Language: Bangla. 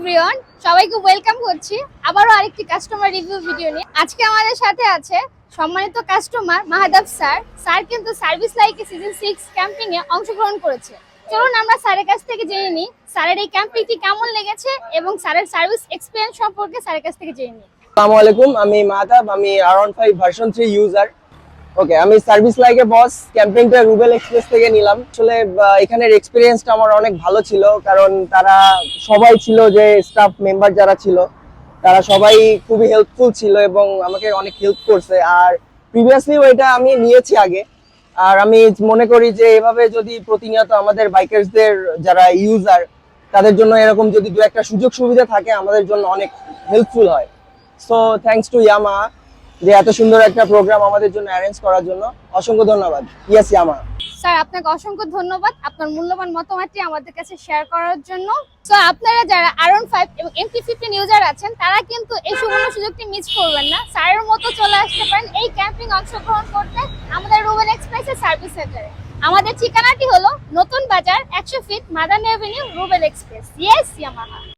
এভরিওয়ান, সবাইকে ওয়েলকাম করছি আবারও আরেকটি কাস্টমার রিভিউ ভিডিও নিয়ে। আজকে আমাদের সাথে আছে সম্মানিত কাস্টমার মাহাদাব স্যার। স্যার কিন্তু সার্ভিস লাইকে সিজন 6 ক্যাম্পিং এ অংশগ্রহণ করেছে। চলুন আমরা স্যারের কাছ থেকে জেনে নিই স্যারের এই ক্যাম্পিংটি কেমন লেগেছে এবং স্যারের সার্ভিস এক্সপিরিয়েন্স সম্পর্কে স্যারের কাছ থেকে জেনে নিই। আসসালামু আলাইকুম, আমি মাহতাব, আমি R15 ভার্সন 3 ইউজার। ওকে, আমি সার্ভিস লাইকে বস ক্যাম্পিংটা রুবেল এক্সপ্রেস থেকে নিলাম। আসলে এখানের এক্সপিরিয়েন্সটা আমার অনেক ভালো ছিল, কারণ তারা সবাই ছিল, যে স্টাফ মেম্বার যারা ছিল তারা সবাই খুবই হেল্পফুল ছিল এবং আমাকে অনেক হেল্প করছে। আর প্রিভিয়াসলিও এটা আমি নিয়েছি আগে, আর আমি মনে করি যে এভাবে যদি প্রতিনিয়ত আমাদের বাইকার্সদের যারা ইউজার তাদের জন্য এরকম যদি দু একটা সুযোগ সুবিধা থাকে আমাদের জন্য অনেক হেল্পফুল হয়। সো থ্যাঙ্কস টু ইয়ামাহা যে এত সুন্দর একটা প্রোগ্রাম আমাদের জন্য অ্যারেঞ্জ করার জন্য। অসংখ্য ধন্যবাদ। Yes Yamaha. স্যার, আপনাকে অসংখ্য ধন্যবাদ আপনার মূল্যবান মতামতটি আমাদের কাছে শেয়ার করার জন্য। সো আপনারা যারা R15 এবং MT-15 ইউজার আছেন তারা কিন্তু এই সুবর্ণ সুযোগটি মিস করবেন না। স্যারের মতো চলে আসতে পারেন এই ক্যাম্পিং অংশগ্রহণ করতে আমাদের রুবেল এক্সপ্রেসের সার্ভিস সেন্টারে। আমাদের ঠিকানাটি হলো Notun Bazar 100 feet Madani avenue, Rubel express. Yes Yamaha.